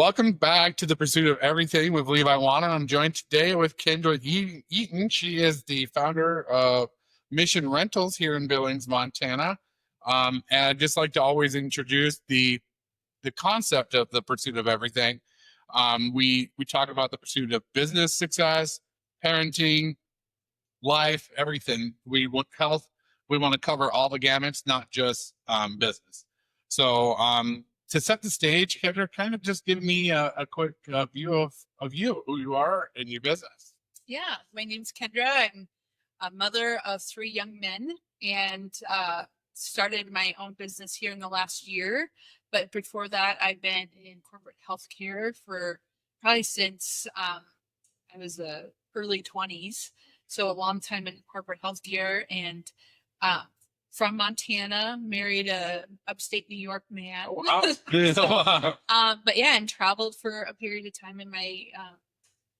Welcome back to the Pursuit of Everything with Levi Wanner. I'm joined today with Kendra Eaton. She is the founder of Mission Rentals here in Billings, Montana. And I'd just like to always introduce the concept of the pursuit of everything. We talk about the pursuit of business success, parenting, life, everything. We want health. We want to cover all the gamuts, not just business. So to set the stage, Kendra, kind of just give me a quick view of you, who you are, and your business. Yeah, my name's Kendra. I'm a mother of 3 young men and started my own business here in the last year. But before that, I've been in corporate healthcare for probably since I was early 20s. So a long time in corporate healthcare and from Montana, married a upstate New York man. Oh, wow. But yeah, and traveled for a period of time in my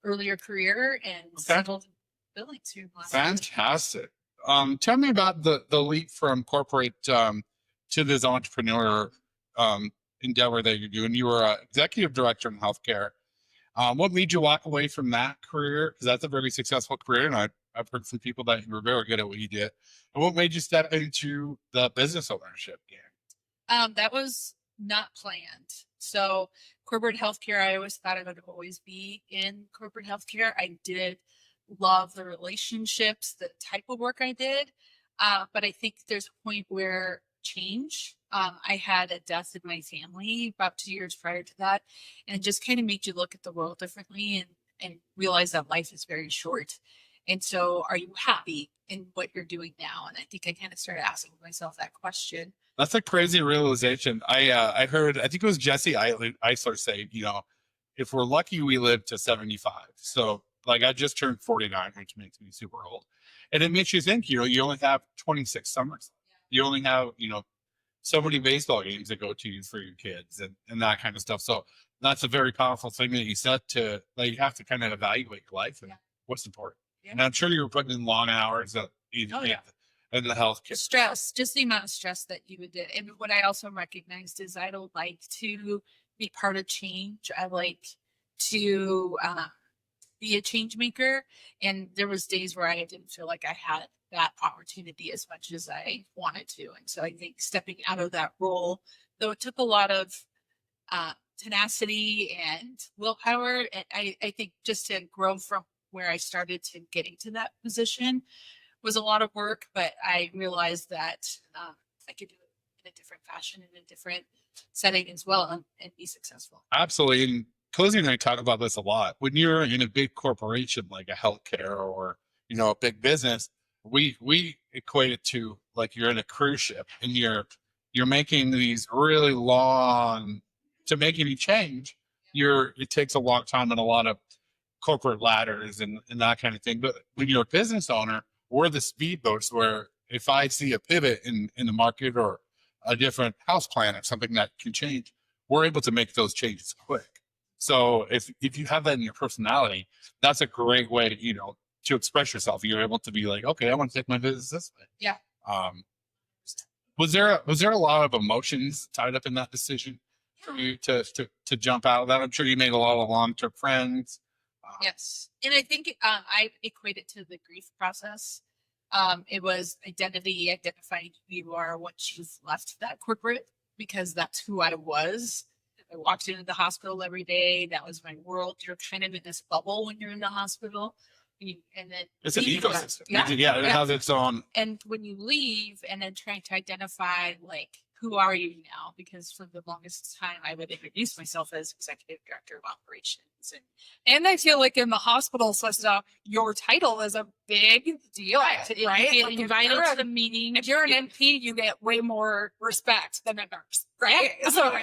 earlier career and settled in Billings here. Fantastic. Tell me about the leap from corporate to this entrepreneur endeavor that you're doing. You were executive director in healthcare. What made you walk away from that career? Because that's a very successful career, and I've heard from people that you were very good at what you did. And what made you step into the business ownership game? That was not planned. So corporate healthcare, I always thought I would always be in corporate healthcare. I did love the relationships, the type of work I did. But I think there's a point where change. I had a death in my family about 2 years prior to that, and it just kind of made you look at the world differently and realize that life is very short. And so, are you happy in what you're doing now? And I think I kind of started asking myself that question. That's a crazy realization. I heard, I think it was Jesse Eisler say, if we're lucky, we live to 75. So like I just turned 49, which makes me super old. And it makes you think, you only have 26 summers. You only have, so many baseball games that go to for your kids and that kind of stuff. So that's a very powerful thing that you said to, like, you have to kind of evaluate life and what's important. Yeah. And I'm sure you were putting in long hours in the healthcare. Stress, just the amount of stress that you would do. And what I also recognized is I don't like to be part of change. I like to be a change maker. And there was days where I didn't feel like I had that opportunity as much as I wanted to. And so I think stepping out of that role, though it took a lot of tenacity and willpower, and I think just to grow from where I started to getting to that position was a lot of work, but I realized that I could do it in a different fashion, in a different setting as well, and be successful. Absolutely. And Cozy and I talk about this a lot. When you're in a big corporation like a healthcare or, a big business, we equate it to like you're in a cruise ship and you're making these really long, to make any change, it takes a long time and a lot of corporate ladders and that kind of thing. But when you're a business owner, we're the speedboats where if I see a pivot in the market or a different house plan or something that can change, we're able to make those changes quick. So if you have that in your personality, that's a great way to express yourself. You're able to be like, okay, I want to take my business this way. Yeah. Was there a lot of emotions tied up in that decision for you to jump out of that? I'm sure you made a lot of long-term friends. Yes. And I think I equate it to the grief process. It was identifying who you are once you've left that corporate, because that's who I was. I walked into the hospital every day. That was my world. You're kind of in this bubble when you're in the hospital. And then it's an ecosystem. It has its own. And when you leave and then trying to identify, like, who are you now? Because for the longest time, I would introduce myself as executive director of operations. And I feel like in the hospital system, your title is a big deal, right? Like invited to the meeting. If you're an MP, you get way more respect than a nurse, right? So,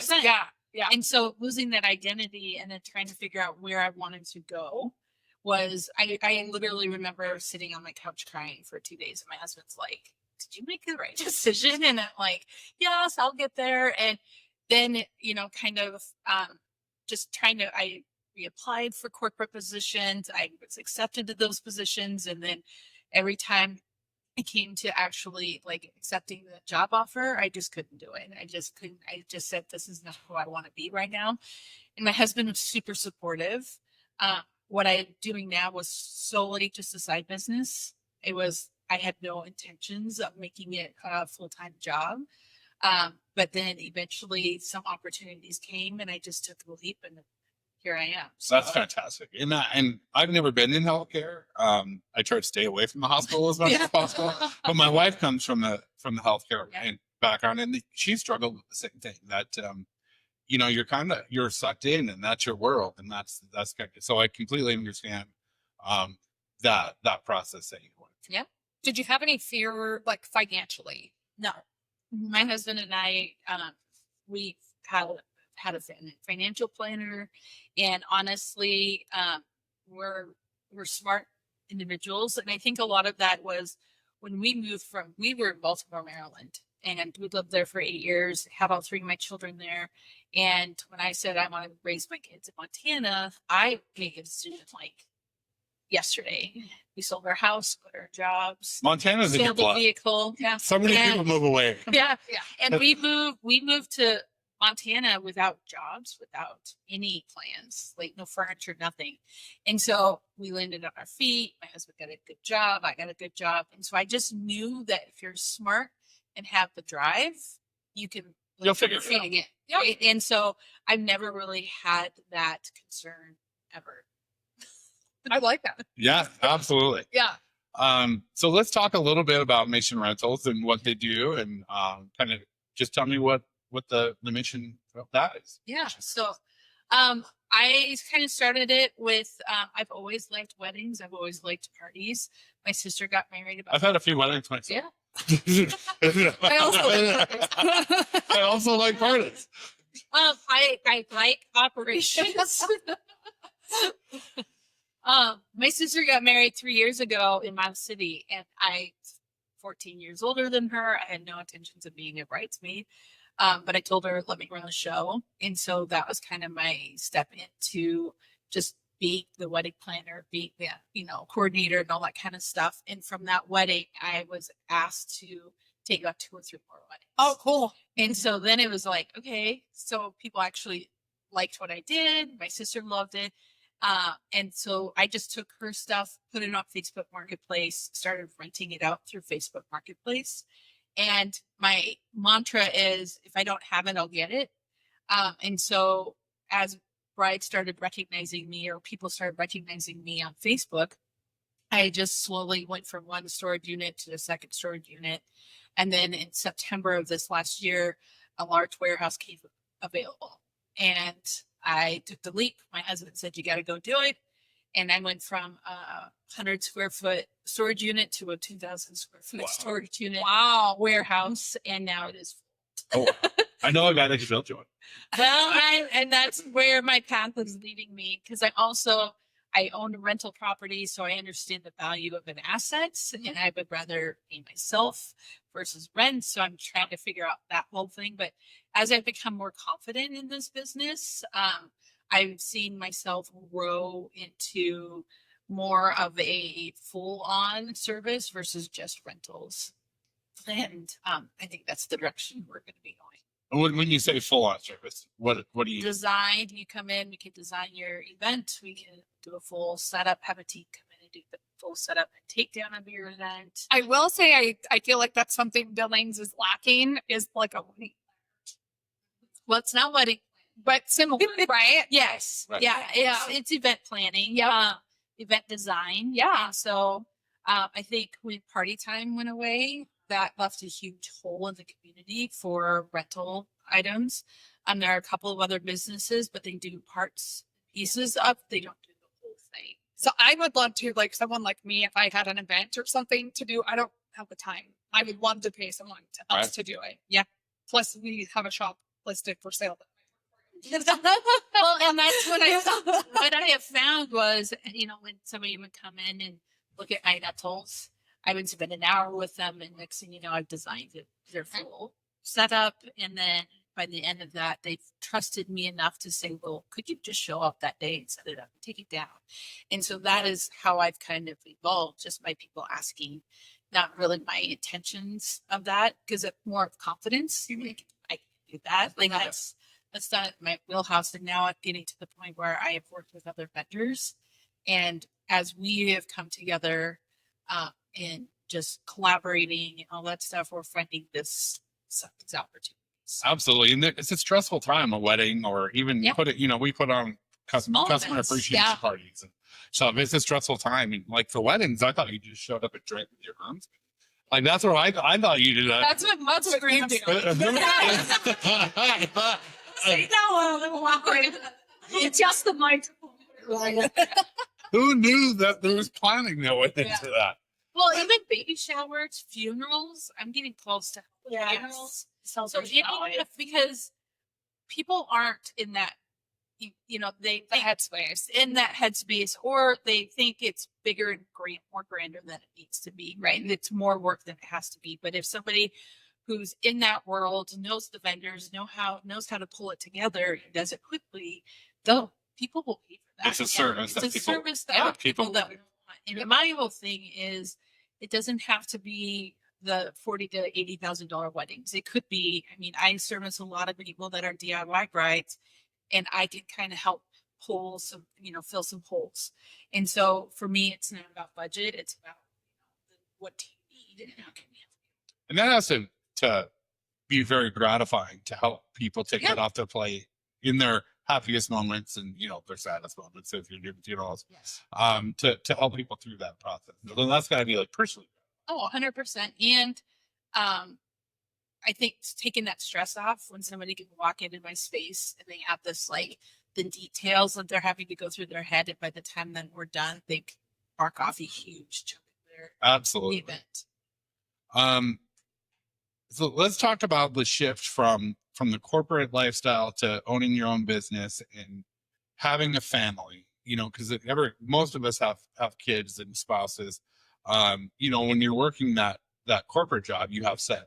yeah. And so losing that identity and then trying to figure out where I wanted to go was, I literally remember sitting on my couch crying for 2 days. And my husband's like, did you make the right decision? And I'm like, yes, I'll get there. And then, just I reapplied for corporate positions. I was accepted to those positions. And then every time I came to actually like accepting the job offer, I just couldn't do it. I just said, this is not who I want to be right now. and my husband was super supportive. What I'm doing now was solely just a side business. I had no intentions of making it a full-time job. But then eventually some opportunities came and I just took the leap and here I am. So that's fantastic. And I've never been in healthcare. I try to stay away from the hospital as much as possible. But my wife comes from the healthcare and background, and she struggled with the same thing. That you're sucked in, and that's your world, and that's kind of, so I completely understand that process that you went through. Yeah. Did you have any fear, like financially? No, my husband and I, we had a financial planner, and honestly, we're smart individuals, and I think a lot of that was when we were in Baltimore, Maryland, and we lived there for 8 years, had all 3 of my children there, and when I said I want to raise my kids in Montana, I made a decision like yesterday. We sold our house, quit our jobs, Montana's a good sold the vehicle. Yeah. So many people move away. Yeah. And we moved to Montana without jobs, without any plans, like no furniture, nothing. And so we landed on our feet. My husband got a good job. I got a good job. And so I just knew that if you're smart and have the drive, you'll figure it out again. Yep. Right? And so I've never really had that concern ever. I like that. Yeah, absolutely. Yeah. So let's talk a little bit about Mission Rentals and what they do, and kind of just tell me what the mission of that is. Yeah. So I kind of started it with I've always liked weddings. I've always liked parties. My sister got married I've had a few weddings myself. Yeah. I also like parties. I like operations. My sister got married 3 years ago in my city, and I, 14 years older than her, I had no intentions of being a bridesmaid. But I told her, let me run the show. And so that was kind of my step into just being the wedding planner, being the, coordinator and all that kind of stuff. And from that wedding, I was asked to take on 2 or 3 more weddings. Oh, cool. And so then it was like, okay, so people actually liked what I did. My sister loved it. And so I just took her stuff, put it on Facebook Marketplace, started renting it out through Facebook Marketplace. And my mantra is, if I don't have it, I'll get it. And so as brides started recognizing me, or people started recognizing me on Facebook, I just slowly went from one storage unit to the second storage unit. And then in September of this last year, a large warehouse came available. And I took the leap. My husband said, you got to go do it. And I went from a 100 square foot storage unit to a 2,000 square foot storage unit. Wow. Warehouse. And now it is full. Oh, I know a guy that can build you one. Well, and that's where my path is leading me, because I own a rental property, so I understand the value of an asset, and I would rather pay myself versus rent. So I'm trying to figure out that whole thing. But as I've become more confident in this business, I've seen myself grow into more of a full-on service versus just rentals. And I think that's the direction we're going to be going. When you say full-on service, what do you design? You come in, we can design your event. We can do a full setup, have a team come in and do the full setup and take down of your event. I will say I feel like that's something Billings is lacking, is like a wedding. Well, it's not wedding, but similar, right? Yes. Right. Yeah. It's event planning. Yeah. Event design. Yeah. And so I think when party time went away, that left a huge hole in the community for rental items. There are a couple of other businesses, but they do parts, pieces up. They don't do the whole thing. So I would love to, like someone like me, if I had an event or something to do, I don't have the time. I would love to pay someone else to do it. Yeah. Plus we have a shop listed for sale. Well, and that's what I have found was, when somebody would come in and look at my rentals, I would spend an hour with them, and next thing you know, I've designed their full setup. And then by the end of that, they've trusted me enough to say, well, could you just show up that day and set it up and take it down? And so that is how I've kind of evolved, just by people asking, not really my intentions of that, because it's more of confidence. You're like, I can do that. Like that's not my wheelhouse. And now I'm getting to the point where I have worked with other vendors. And as we have come together and just collaborating and all that stuff, we're finding these opportunities. Absolutely. And it's a stressful time, a wedding, or even we put on customer events. appreciation parties. And so it's a stressful time. And like for weddings, I thought you just showed up and drank with your arms. Like that's what I thought you did. That's what we do. Say no, it's just the microphone. Who knew that there was planning that went into that? Well, even baby showers, funerals. I'm getting close to funerals. So because people aren't in that, they headspace. In that headspace, or they think it's bigger and more grander than it needs to be, right? And it's more work than it has to be. But if somebody who's in that world knows the vendors, knows how to pull it together, and does it quickly, people will pay for that. It's a service. It's a service that people that want. And my whole thing is, it doesn't have to be the $40,000 to $80,000 weddings. It could be. I mean, I service a lot of people that are DIY brides, and I can kind of help pull some, fill some holes. And so for me, it's not about budget. It's about what do you need and how can we help you. And that has to be very gratifying to help people take that off their plate in their happiest moments and their saddest moments if you're doing funerals. Yes. To help people through that process. So that's gotta be like personally. Oh, 100%. And I think taking that stress off when somebody can walk into my space and they have this the details that they're having to go through their head, and by the time then we're done, they mark off a huge chunk of their absolutely event. So let's talk about the shift from the corporate lifestyle to owning your own business and having a family, because most of us have kids and spouses. When you're working that corporate job, you have set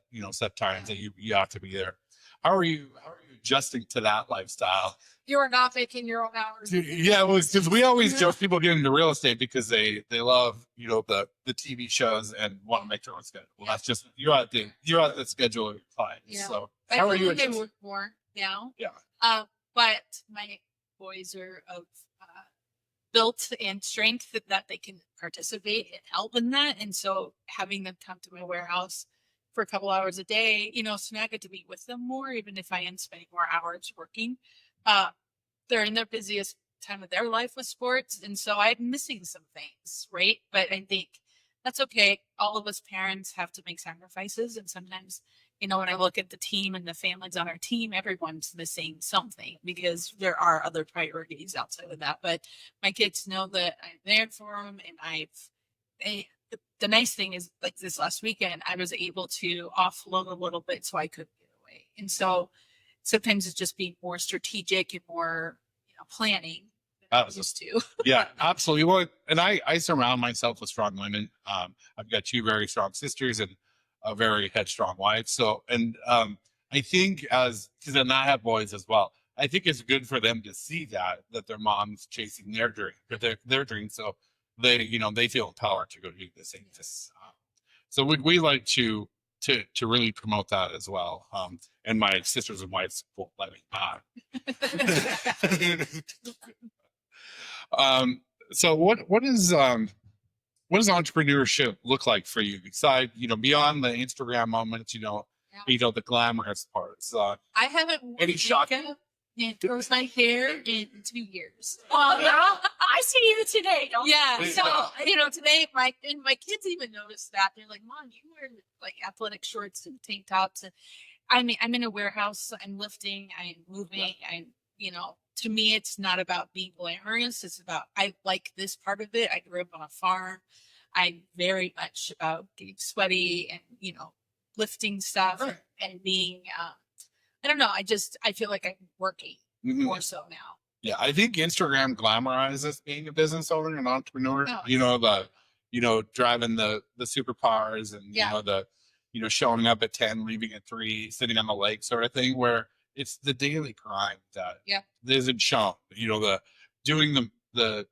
times that you have to be there. How are you adjusting to that lifestyle? You are not making your own hours. Yeah, because we always joke people get into real estate because they love the TV shows and want to make their own schedule. Well, that's just you're at the schedule of your clients. Yeah. So how are you? I work more now. Yeah. But my boys are of built and strength that they can participate and help in that, and so having them come to my warehouse for a couple hours a day, so now I get to be with them more, even if I am spending more hours working. They're in their busiest time of their life with sports, and so I'm missing some things, right? But I think that's okay. All of us parents have to make sacrifices, and sometimes, when I look at the team and the families on our team, everyone's missing something because there are other priorities outside of that. But my kids know that I'm there for them, and the nice thing is, like this last weekend, I was able to offload a little bit so I could get away. And so sometimes it's just being more strategic and more, planning than I used to. Yeah, absolutely. Well, and I surround myself with strong women. I've got two very strong sisters and a very headstrong wife. So, and I think because I have boys as well, I think it's good for them to see that their mom's chasing their dream, their dream. So they feel empowered to go do the same thing. So we like to really promote that as well. And my sisters and wives won't let me not. So what does entrepreneurship look like for you? Besides, beyond the Instagram moments, the glamorous parts. I haven't any shocking and grows my hair in 2 years. Well, I see you today. Don't yeah. So today my kids even noticed that. They're like, "Mom, you wear athletic shorts and tank tops." And I'm in a warehouse. I'm lifting. I'm moving. To me, it's not about being glamorous. It's about I like this part of it. I grew up on a farm. I'm very much about getting sweaty and lifting stuff and being. I don't know. I feel like I'm working more so now. Yeah, I think Instagram glamorizes being a business owner and entrepreneur. Oh. Driving the supercars and showing up at 10, leaving at 3, sitting on the lake sort of thing, where it's the daily grind that isn't shown. Doing the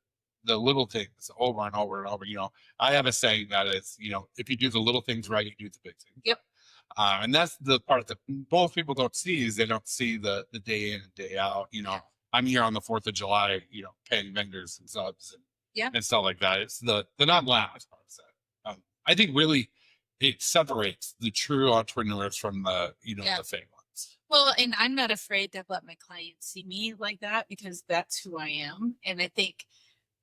little things over and over and over. I have a saying that is, if you do the little things right, you do the big things. Yep. And that's the part that most people don't see is they don't see the day in and day out. You know, I'm here on the 4th of July, you know, paying vendors and subs and stuff like that. It's the not glamorous part of that. I think really it separates the true entrepreneurs from the, you know, the fake ones. Well, and I'm not afraid to let my clients see me like that because that's who I am. And I think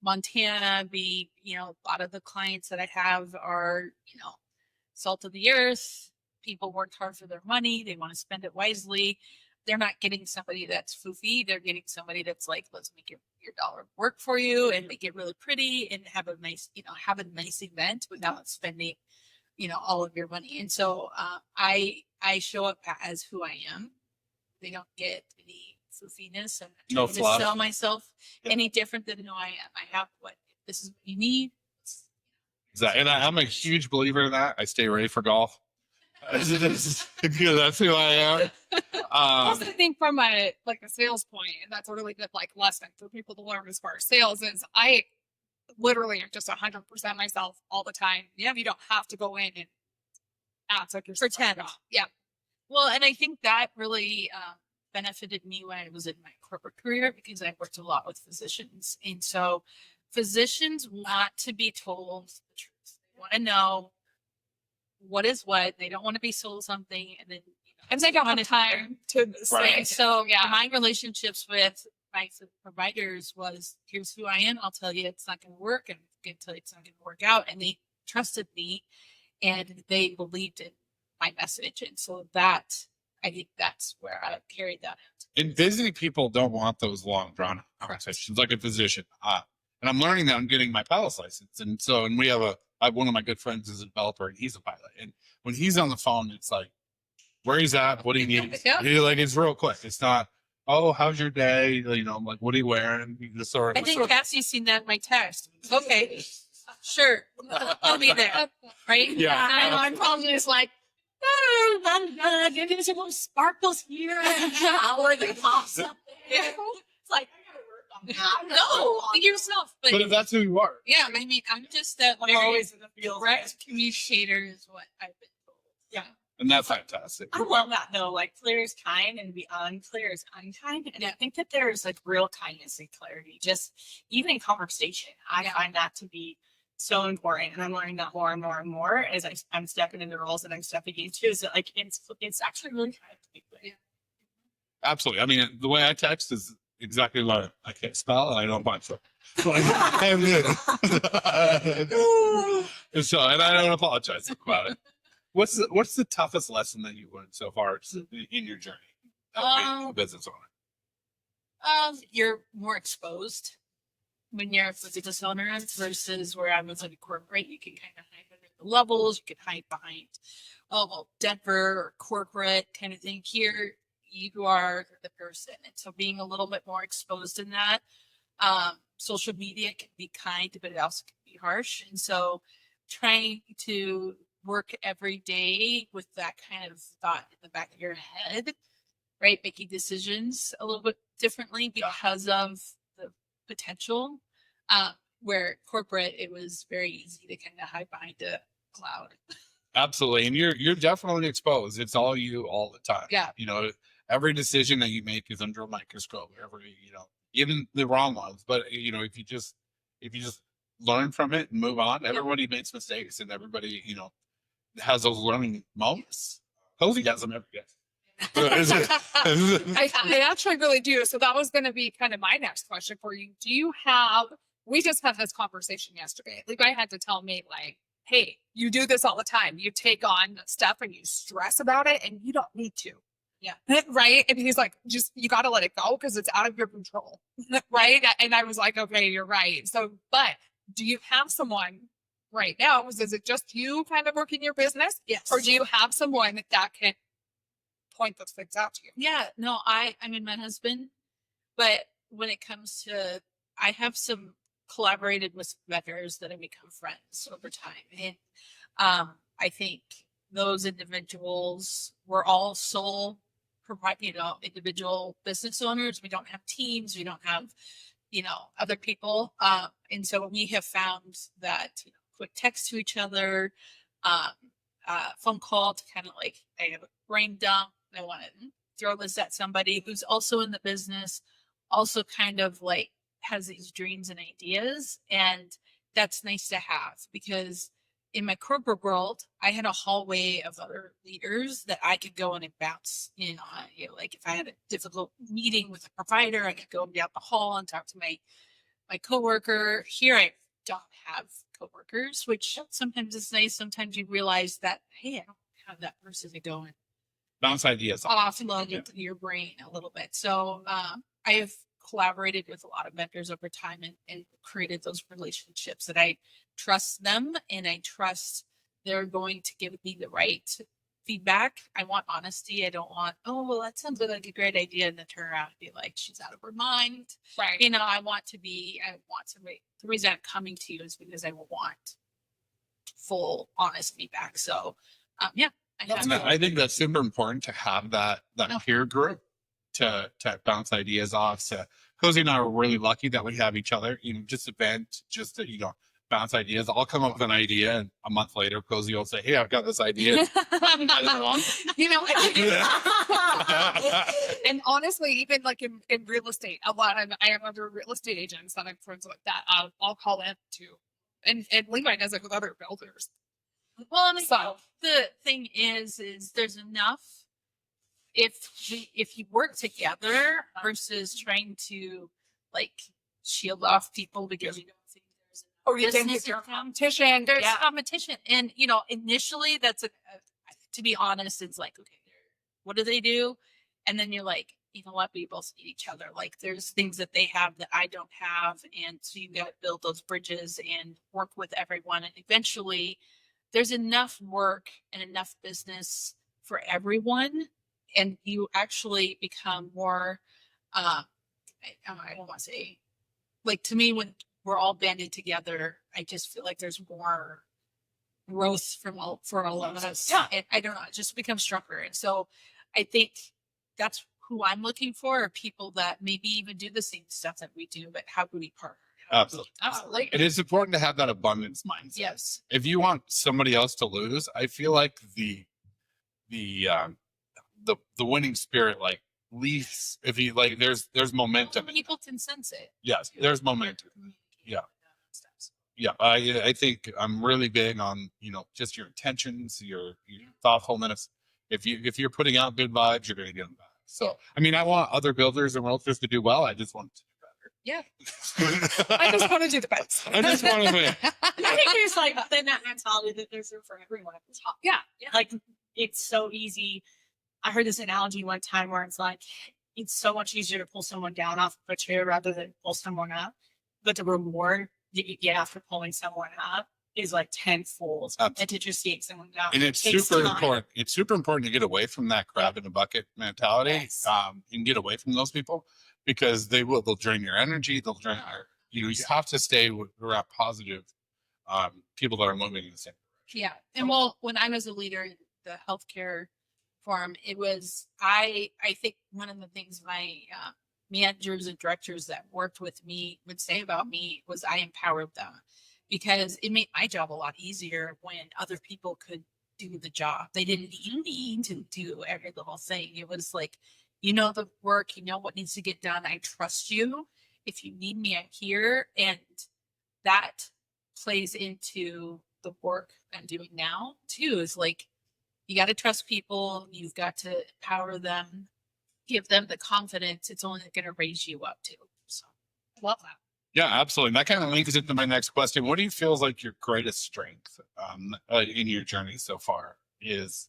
Montana, you know, a lot of the clients that I have are, you know, salt of the earth. People work hard for their money. They want to spend it wisely. They're not getting somebody that's foofy. They're getting somebody that's like, let's make your dollar work for you and make it really pretty and have a nice, you know, have a nice event without spending, you know, all of your money. And so I show up as who I am. They don't get any foofiness and No to fluff. sell myself any different than who I am. I have what this is what you need. Exactly. And I'm a huge believer in that. I stay ready for golf. That's who I am. Also, I think from a sales point, and that's a really good like lesson for people to learn as far as sales is I literally am just 100% myself all the time. Yeah, you don't have to go in and act like you're Pretend. Yeah. Well, and I think that really benefited me when I was in my corporate career because I worked a lot with physicians. And so physicians want to be told the truth. They want to know what is what. They don't want to be sold something and then, you know, And they don't have time to say. Right. So my relationships with my providers was, here's who I am. I'll tell you it's not going to work and I can tell you it's not going to work out. And they trusted me and they believed in my message. And so that, I think that's where I carried that out. And busy people don't want those long drawn conversations like a physician. And I'm learning that I'm getting my pilot's license. And so, and we have one of my good friends is a developer and he's a pilot. And when he's on the phone, it's like, where he's at, what he needs. Yeah. Like, it's real quick. It's not, oh, how's your day? You know, like, what are you wearing? You just sort of, I think Cassie's seen that in my text. Okay, sure. I'll be there. Right? Yeah. I know, I'm probably just like, there's some sparkles here and shower that pops up there. It's like, I gotta work on that. No, be yourself. but if that's who you are. Yeah, I mean, I'm just that I'm very always in the field. direct communicator is what I've been told. Yeah. And that's fantastic. I love that though. Like clear is kind and beyond clear is unkind. And I think that there's like real kindness and clarity. Just even in conversation. I find that to be so important. And I'm learning that more and more and more as I'm stepping into roles that I'm stepping into. So like it's actually really kind to be clear. Yeah. Absolutely. I mean, the way I text is exactly what I can't spell and I don't want to. Like, and so, and I don't apologize about it. What's the toughest lesson that you learned so far in your journey of being a business owner? You're more exposed when you're a business owner versus where I was in a corporate. You can kind of hide under the levels. You can hide behind, Denver or corporate kind of thing. Here, you are the person, and so being a little bit more exposed in that. Social media can be kind, but it also can be harsh, and so trying to work every day with that kind of thought in the back of your head, right? Making decisions a little bit differently because of the potential. Where corporate, it was very easy to kind of hide behind a cloud. Absolutely. And you're definitely exposed. It's all you all the time. Yeah. You know, every decision that you make is under a microscope. Even the wrong ones. But you know, if you just learn from it and move on, everybody makes mistakes and everybody, you know, has those learning moments. Cozy has them every day. I actually really do. So that was going to be kind of my next question for you. We just had this conversation yesterday. Levi had to tell me like, hey, you do this all the time. You take on stuff and you stress about it and you don't need to. Yeah. Right. And he's like, you got to let it go because it's out of your control. Right. And I was like, okay, you're right. So, but do you have someone right now? Is it just you kind of working your business? Yes. Or do you have someone that can point those things out to you? Yeah, no, I mean my husband, but when it comes to, I have some collaborated with vendors that have become friends over time. And I think those individuals were all sole individual business owners. We don't have teams. We don't have, other people. And so we have found that quick text to each other, phone call to kind of like, I have a brain dump. I want to throw this at somebody who's also in the business, also kind of like has these dreams and ideas. And that's nice to have, because in my corporate world, I had a hallway of other leaders that I could go in and bounce in on. You know, like if I had a difficult meeting with a provider, I could go down the hall and talk to my coworker. Here, I don't have coworkers, which sometimes is nice. Sometimes you realize that, hey, I don't have that person to go and Bounce ideas off. offload into your brain a little bit. So I have collaborated with a lot of vendors over time and created those relationships that I trust them, and I trust they're going to give me the right feedback. I want honesty. I don't want, oh, well, that sounds like a great idea, and then turn around and be like, she's out of her mind. Right. You know, I want somebody, the reason I'm coming to you is because I want full, honest feedback. So, yeah. I think that's super important to have that peer group to bounce ideas off. So Cozy and I are really lucky that we have each other. You know, just to vent, just to, you know, bounce ideas. I'll come up with an idea, and a month later, Cozy will say, "Hey, I've got this idea." You know, and honestly, even like in real estate, I have other real estate agents that I'm friends with that I'll call them too. And Levi does it with other builders. Well, I mean, So the thing is there's enough if you work together versus trying to like shield off people because you don't think there's or you think business it's your in town. competition. There's Yeah. competition, and you know, initially that's to be honest, it's like, okay, what do they do? And then you're like, you know what, we both need each other. Like there's things that they have that I don't have, and so you got to build those bridges and work with everyone, and eventually there's enough work and enough business for everyone, and you actually become more I don't want to say, like, to me, when we're all banded together, I just feel like there's more growth for all of us. Yeah. And I don't know, it just becomes stronger. And so I think that's who I'm looking for, are people that maybe even do the same stuff that we do, but how do we partner? Absolutely. It is important to have that abundance mindset. Yes. If you want somebody else to lose, I feel like the winning spirit like leaves. If you like, there's momentum. People can sense it. Yes, there's momentum. Yeah. Yeah, I think I'm really big on, you know, just your intentions, your thoughtfulness. If you're putting out good vibes, you're going to get them back. So, I mean, I want other builders and realtors to do well. I just want to do better. Yeah. I just want to do the best. I just want to win. I think there's like then that mentality that there's room for everyone at the top. Yeah. Like it's so easy. I heard this analogy one time where it's like it's so much easier to pull someone down off of a chair rather than pull someone up. But the reward that you get after pulling someone up is like tenfold. Absolutely. And to just see someone down. And it's takes super time. important. It's super important to get away from that crab in a bucket mentality. Yes. And get away from those people, because they'll drain your energy. They'll drain you have to stay around positive people that are moving in the same direction. Yeah. And well, when I was a leader in the healthcare forum, it was, I think one of the things my managers and directors that worked with me would say about me was I empowered them, because it made my job a lot easier when other people could do the job. They didn't need to do every little thing. It was like, you know, the work, you know what needs to get done. I trust you. If you need me, I'm here. And that plays into the work I'm doing now too, is like, you got to trust people. You've got to empower them, give them the confidence. It's only going to raise you up too. So I love that. Yeah, absolutely. And that kind of links into my next question. What do you feel is like your greatest strength in your journey so far? Is,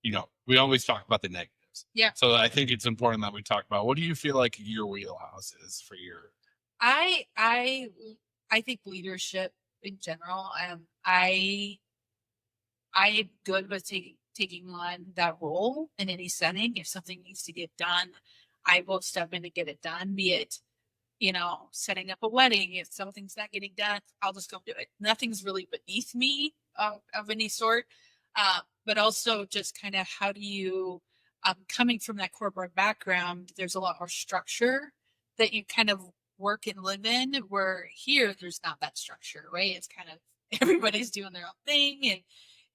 you know, we always talk about the negatives. Yeah. So I think it's important that we talk about, what do you feel like your wheelhouse is for your? I think leadership in general. I am good with taking on that role in any setting. If something needs to get done, I will step in to get it done. Be it, you know, setting up a wedding. If something's not getting done, I'll just go do it. Nothing's really beneath me of any sort. But also just kind of how do you, coming from that corporate background, there's a lot more structure that you kind of work and live in, where here there's not that structure, right? It's kind of everybody's doing their own thing,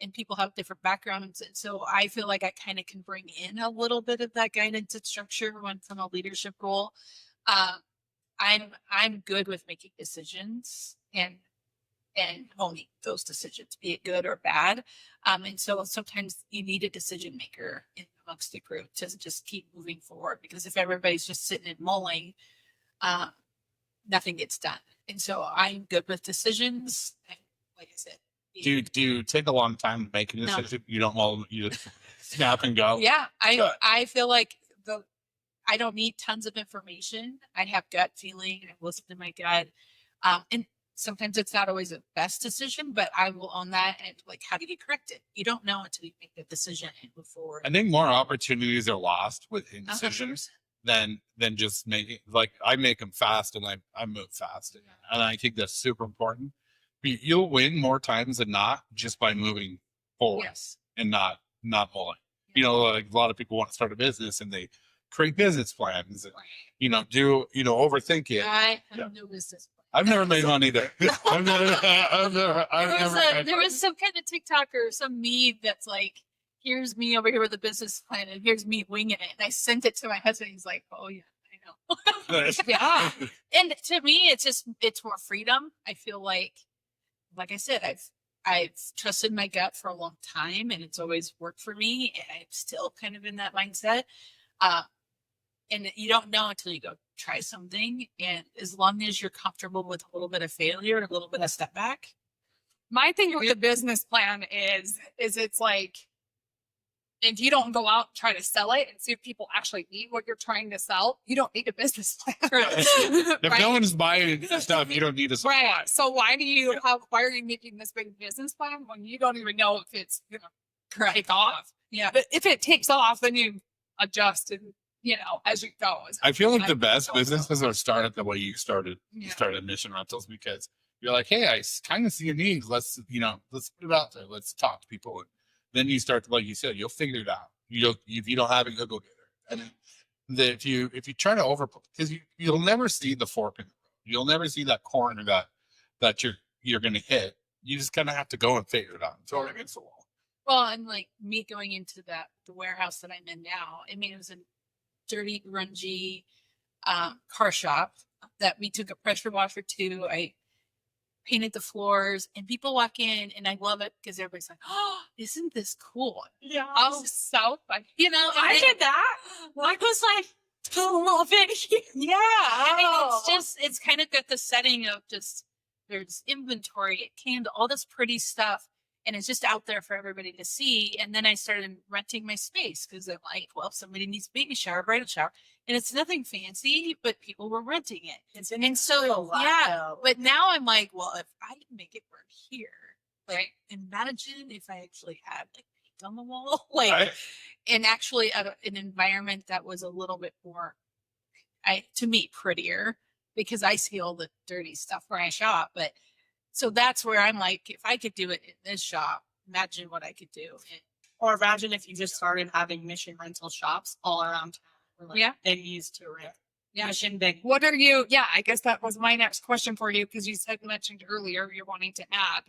and people have different backgrounds. And so I feel like I kind of can bring in a little bit of that guidance and structure when from a leadership role. I'm good with making decisions and owning those decisions, be it good or bad. And so sometimes you need a decision maker in amongst the group to just keep moving forward, because if everybody's just sitting and mulling, nothing gets done. And so I'm good with decisions. And like I said, Do you take a long time to make a No. decision? You don't all you just snap and go. yeah, Good. I feel like I don't need tons of information. I have gut feeling. I listen to my gut. And sometimes it's not always the best decision, but I will own that. And like, how do you correct it? You don't know until you make the decision and move forward. I think more opportunities are lost with indecisions than just making, like, I make them fast and I move fast. And I think that's super important. You'll win more times than not just by moving forward Yes. and not mulling. You know, like a lot of people want to start a business and they create business plans and, overthink it. I have Yeah. no business. I've never made one either. I've never There was some kind of TikTok or some meme that's like, here's me over here with a business plan and here's me winging it. And I sent it to my husband. He's like, oh yeah, I know. Yeah. And to me, it's more freedom. I feel like I said, I've trusted my gut for a long time and it's always worked for me. And I'm still kind of in that mindset. And you don't know until you go try something. And as long as you're comfortable with a little bit of failure, a little bit of step back. My thing with the business plan is it's like, if you don't go out and try to sell it and see if people actually need what you're trying to sell, you don't need a business plan. If no one's buying stuff, you don't need a supply. Right. So why are you making this big business plan when you don't even know if it's gonna take off? Yeah. But if it takes off, then you adjust and as you go. I feel like the I best don't know. businesses are started the way you started. You Yeah. started Mission Rentals because you're like, hey, I kind of see a need. Let's put it out there. Let's talk to people. And then you start, like you said, you'll figure it out. If you don't have it, you'll go get it. And then if you try to because you'll never see the fork in the road. You'll never see that corner that you're going to hit. You just kind of have to go and figure it out. Throw it against the wall. Well, and like me going into the warehouse that I'm in now, I mean, it was a dirty, grungy car shop that we took a pressure washer to. I painted the floors and people walk in and I love it because everybody's like, oh, isn't this cool? Yeah. Oh, so funny. I did that. I was like, I love it here. Yeah. I mean, Oh. it's kind of got the setting of just, there's inventory, candle, all this pretty stuff. And it's just out there for everybody to see. And then I started renting my space because I'm like, well, if somebody needs a baby shower, bridal shower. And it's nothing fancy, but people were renting it. And so, yeah. But now I'm like, well, if I can make it work here, like, imagine if I actually had like paint on the wall, like, Right? and actually an environment that was a little bit more, to me, prettier, because I see all the dirty stuff where I shop. But so that's where I'm like, if I could do it in this shop, imagine what I could do. Or imagine if you just started having Mission rental shops all around town. Like Yeah. They used to rent. Yeah. Mission big. What are you? Yeah, I guess that was my next question for you because you mentioned earlier you're wanting to add,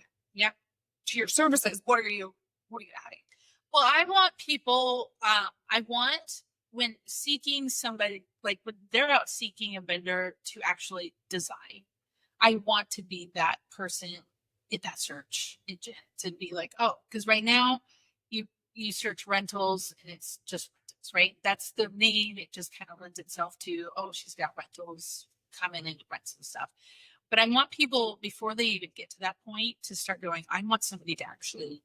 to your services. What are you adding? Well, I want people, I want when seeking somebody, like when they're out seeking a vendor to actually design, I want to be that person in that search engine to be like, oh, because right now you search rentals and it's just rentals, right? That's the name. It just kind of lends itself to, oh, she's got rentals, come in and rent some stuff. But I want people before they even get to that point to start going, I want somebody to actually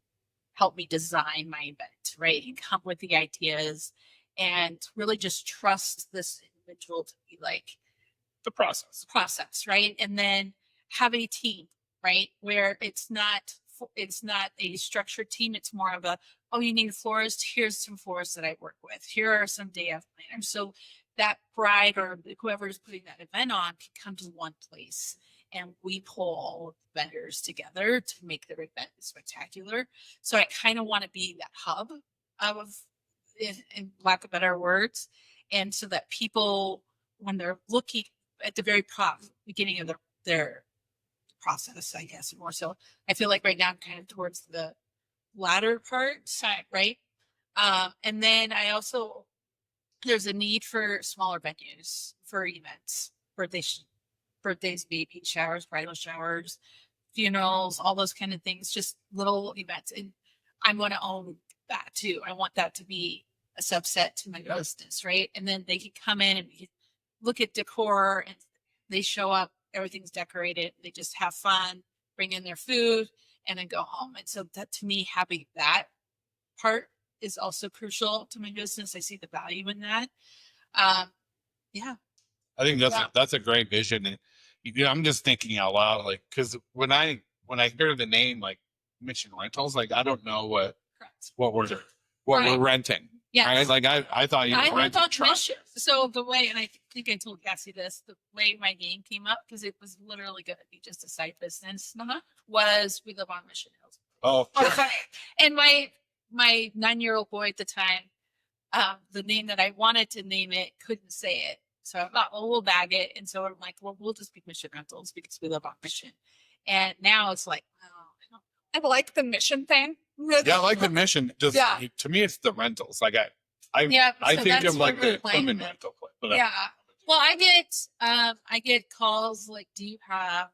help me design my event, right? And come with the ideas and really just trust this individual to be like, The process. right? And then have a team, right? Where it's not a structured team. It's more of a, oh, you need a florist. Here's some florists that I work with. Here are some day of planners. So that bride or whoever is putting that event on can come to one place and we pull all of the vendors together to make their event spectacular. So I kind of want to be that hub of, in lack of better words. And so that people, when they're looking at the very beginning of their process, I guess, more so. I feel like right now I'm kind of towards the latter part, right? And then I also, there's a need for smaller venues for events, birthdays, baby showers, bridal showers, funerals, all those kind of things, just little events. And I'm going to own that too. I want that to be a subset to my business, right? And then they can come in and look at decor, and they show up, everything's decorated, they just have fun, bring in their food, and then go home. And so that, to me, having that part is also crucial to my business. I see the value in that. Yeah. I think that's a great vision. And I'm just thinking out loud, like, because when I hear the name like Mission Rentals, like I don't know what we're renting. Yeah. Right? Like I thought you were renting trucks. So the way, and I think I told Cassie this, the way my name came up, because it was literally going to be just a side business, was we live on Mission Hills. Oh, Okay. And my 9-year-old boy at the time, the name that I wanted to name it couldn't say it. So I thought, well, we'll bag it. And so I'm like, well, we'll just be Mission Rentals because we live on Mission. And now it's like, oh, I like the mission thing. yeah, I like the mission. Just to me, it's the rentals. Like I think of like the equipment rental place. But yeah. Well, I get calls like, do you have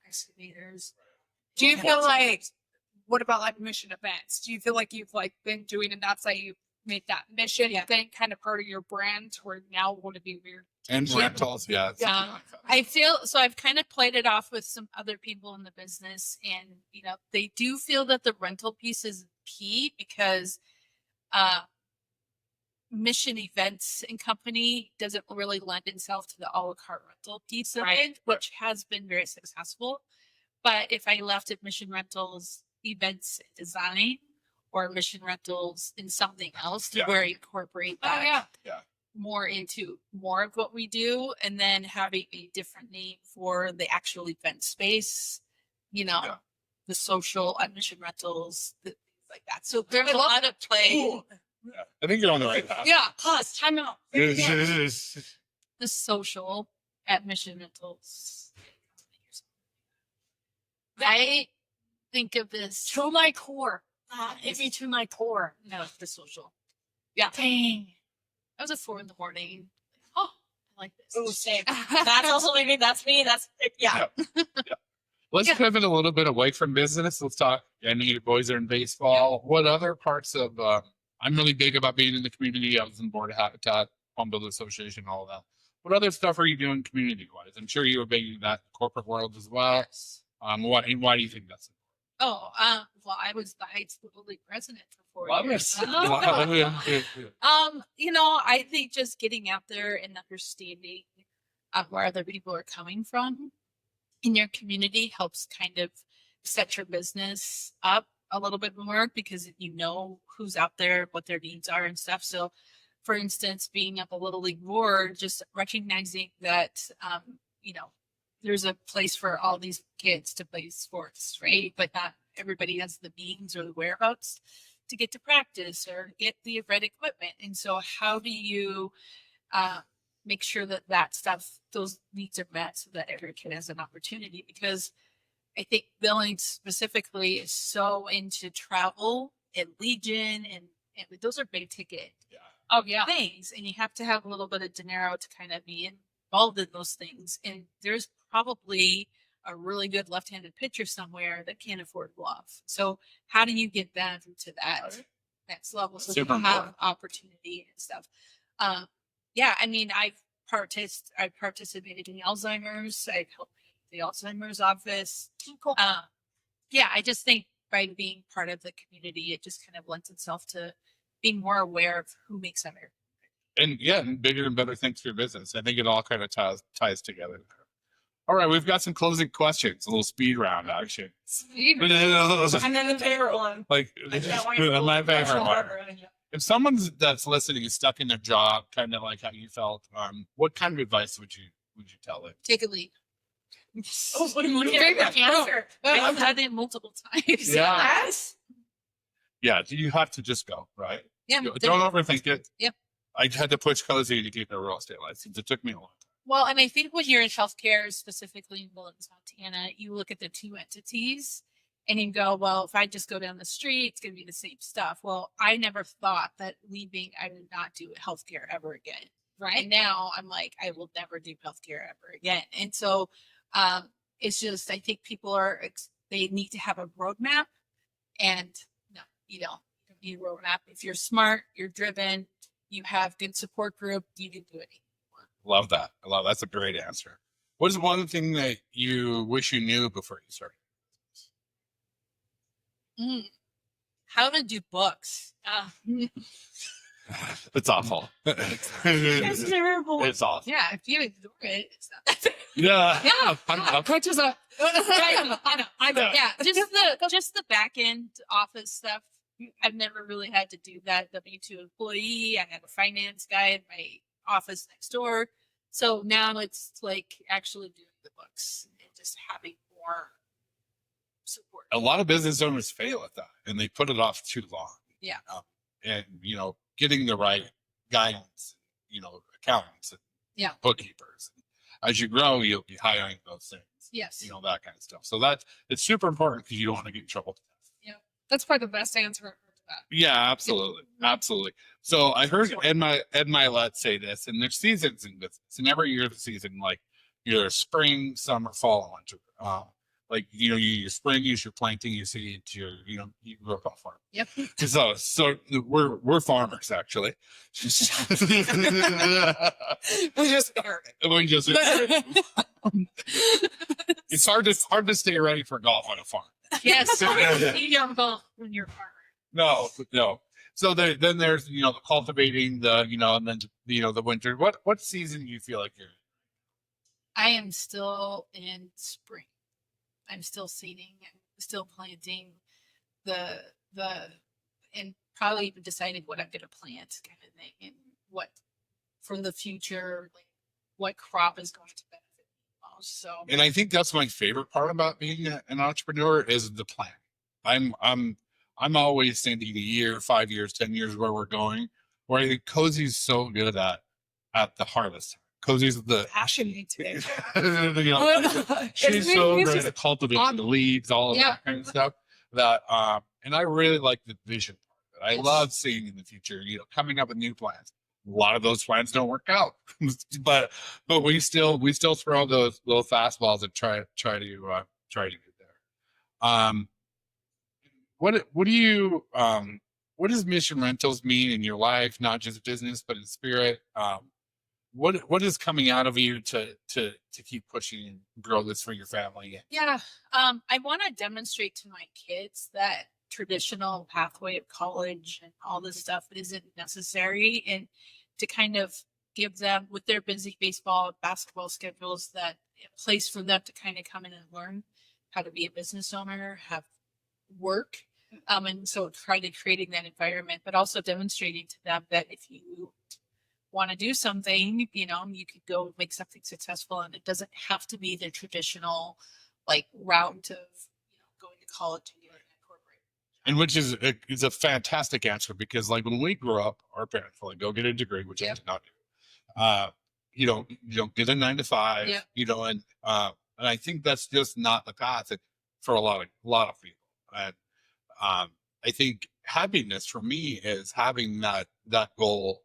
excavators? Do you feel like, what about like mission events? Do you feel like you've like been doing enough that you made that mission thing kind of part of your brand where now would it be weird? And rentals, yeah. I feel so I've kind of played it off with some other people in the business, and they do feel that the rental piece is key because Mission Events and Company doesn't really lend itself to the a la carte rental piece of it, which has been very successful. But if I left at Mission Rentals Events Design or Mission Rentals in something else to where I incorporate that more into more of what we do, and then having a different name for the actual event space, the social at Mission Rentals, things like that. So there's a lot of play. Yeah, I think you're on the right path. Yeah, pause, time out. The social at Mission Rentals. I think of this To my core. Hit me to my core. No, the social. Yeah. Dang. I was at 4 a.m. Oh, I like this. Oh, same. That's also maybe that's me. That's yeah. Let's pivot a little bit away from business. Let's talk. I know your boys are in baseball. What other parts of? I'm really big about being in the community. I was on board of Habitat, Home Builder Association, all of that. What other stuff are you doing community-wise? I'm sure you were big in that corporate world as well. Yes. Why do you think that's? Oh, well, I was the Heights Little League president for 4 Love years. it. I think just getting out there and understanding where other people are coming from in your community helps kind of set your business up a little bit more because you know who's out there, what their needs are and stuff. So, for instance, being up a Little League board, just recognizing that, there's a place for all these kids to play sports, right? But not everybody has the means or the whereabouts to get to practice or get the right equipment. And so how do you make sure that those needs are met so that every kid has an opportunity? Because I think Billings specifically is so into travel and Legion and those are big ticket things. And you have to have a little bit of dinero to kind of be involved in those things. And there's probably a really good left-handed pitcher somewhere that can't afford glove. So how do you get them to that next level so they have opportunity and stuff? I've participated in Alzheimer's. I've helped the Alzheimer's office. Cool. I just think by being part of the community, it just kind of lends itself to being more aware of who makes them here. And bigger and better things for your business. I think it all kind of ties together. All right, we've got some closing questions, a little speed round action. Speed. And then the favorite one. Like my favorite one. If someone that's listening is stuck in their job, kind of like how you felt, what kind of advice would you tell them? Take a leap. Oh, what your favorite answer? I've had it multiple times. Yeah. Yes. Yeah, you have to just go, right? Yeah. Don't overthink it. Yep. I had to push Cozy to get their real estate license. It took me a long time. Well, and I think when you're in healthcare, specifically in Billings, Montana, you look at the two entities And you go, well, if I just go down the street, it's going to be the same stuff. Well, I never thought that leaving, I would not do healthcare ever again. Right. And now I'm like, I will never do healthcare ever again. And so it's just, I think people are, they need to have a roadmap. And no, you don't need a roadmap. If you're smart, you're driven, you have good support group, you can do it. Love that. I love that's a great answer. What is one thing that you wish you knew before you started? How to do books. It's awful. It's terrible. It's awful. Yeah, if you ignore it, it's not. Yeah. Which is a I know. Yeah, just the back end office stuff. I've never really had to do that. W-2 employee. I had a finance guy in my office next door. So now it's like actually doing the books and just having more support. A lot of business owners fail at that, and they put it off too long. Yeah. And getting the right guidance, accountants and bookkeepers. As you grow, you'll be hiring those things. Yes. That kind of stuff. So it's super important because you don't want to get in trouble. that's probably the best answer I've heard to that. Yeah, absolutely. Absolutely. So I heard Ed Milet say this, and there's seasons in business, and every year the season, like either spring, summer, fall, and winter. Like, you spring is your planting, you see it, you grow up on farm. Yep. So we're farmers, actually. We just started. We just, it's hard to stay ready for golf on a farm. Yes. You don't go when you're a farmer. No. So then there's the cultivating, and then the winter. What season do you feel like you're in? I am still in spring. I'm still seeding. I'm still planting and probably even deciding what I'm going to plant, kind of thing, and what for the future, like what crop is going to benefit me most. So, And I think that's my favorite part about being an entrepreneur is the plan. I'm always thinking a year, 5 years, 10 years where we're going. Where I think Cozy's so good at the harvest. Cozy's the Passionate today. she's so great at cultivating the leaves, all of that kind of stuff. That and I really like the vision part of it. I love seeing in the future, coming up with new plans. A lot of those plans don't work out, but we still throw those little fastballs and try to get there. What does Mission Rentals mean in your life, not just business but in spirit? What is coming out of you to keep pushing and grow this for your family? yeah, I want to demonstrate to my kids that traditional pathway of college and all this stuff isn't necessary, and to kind of give them, with their busy baseball, basketball schedules, that a place for them to kind of come in and learn how to be a business owner, have work. And so try to creating that environment, but also demonstrating to them that if you want to do something, you could go make something successful, and it doesn't have to be the traditional route of going to college and getting a corporate. And which is a fantastic answer, because when we grew up, our parents were like, go get a degree, which I did not do. You don't get a 9 to 5. And I think that's just not the path for a lot of people. And I think happiness for me is having that goal,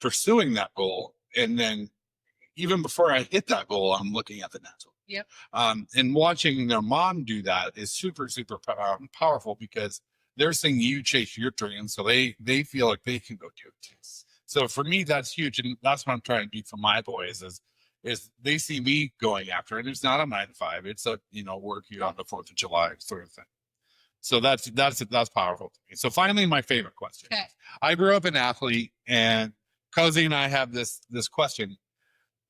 pursuing that goal, and then even before I hit that goal, I'm looking at the next one. Yep. And watching their mom do that is super, super powerful, because they're seeing you chase your dreams, so they feel like they can go do it too. So for me, that's huge, and that's what I'm trying to do for my boys is they see me going after it. It's not a 9 to 5; it's a work you on the 4th of July sort of thing. So that's powerful to me. So finally, my favorite question. Okay. I grew up an athlete, and Cozy and I have this question.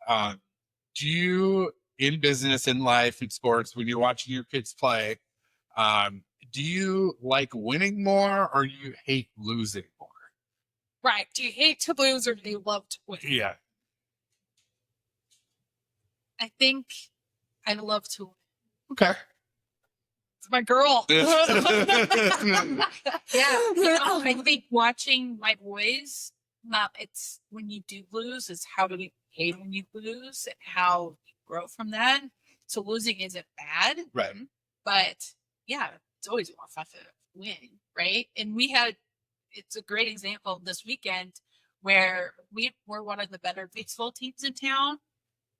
Do you, in business, in life, in sports, when you're watching your kids play, do you like winning more, or do you hate losing more? Right. Do you hate to lose, or do you love to win? Yeah. I think I love to win. Okay. It's my girl. Yeah, I think watching my boys, it's when you do lose, is how do we behave when you lose and how you grow from that. So losing isn't bad, Right. but yeah, it's always more fun to win, right? And it's a great example this weekend where we were one of the better baseball teams in town,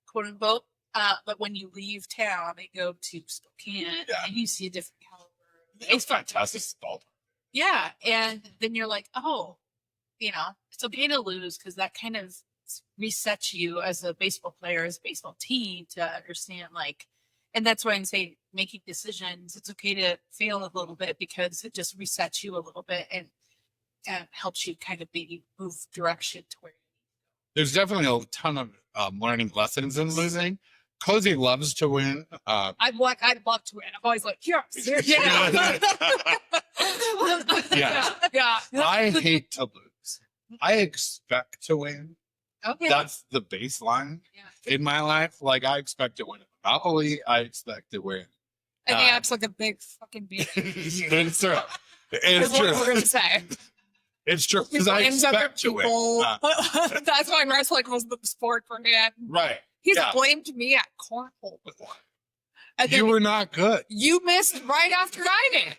quote unquote. But when you leave town and go to Spokane, and you see a different caliber. It's fantastic ball. Yeah, and then you're like, oh, it's okay to lose because that kind of resets you as a baseball player, as a baseball team, to understand and that's why I'm saying making decisions. It's okay to fail a little bit because it just resets you a little bit and helps you kind of move direction to where. There's definitely a ton of learning lessons in losing. Cozy loves to win. I'd love to win. I'm always like, yes. Yeah. Yeah. I hate to lose. I expect to win. Okay. That's the baseline in my life. Like, I expect to win a Monopoly. I expect to win. And he acts like a big fucking beat. It's true. That's It's what we're true. going to say. It's true. He Because I blames other expect to win. people. That's why wrestling was the sport for him. Right. He's Yeah. blamed me at cornhole before. And then You were not good. you missed right after I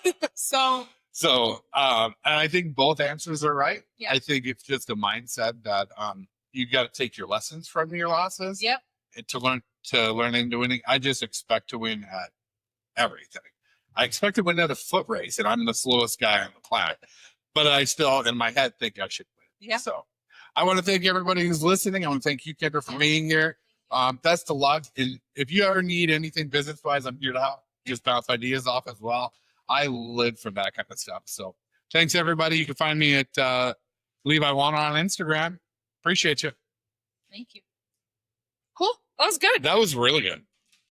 did. So And I think both answers are right. Yeah. I think it's just a mindset that you got to take your lessons from your losses. Yep. And to learn into winning. I just expect to win at everything. I expect to win at a foot race, and I'm the slowest guy on the planet. But I still, in my head, think I should win. Yeah. So I want to thank everybody who's listening. I want to thank you, Kendra, for being here. Best of luck. And if you ever need anything business-wise, I'm here to help. Just bounce ideas off as well. I live for that kind of stuff. So thanks, everybody. You can find me at Levi Wanner on Instagram. Appreciate you. Thank you. cool. That was good. That was really good.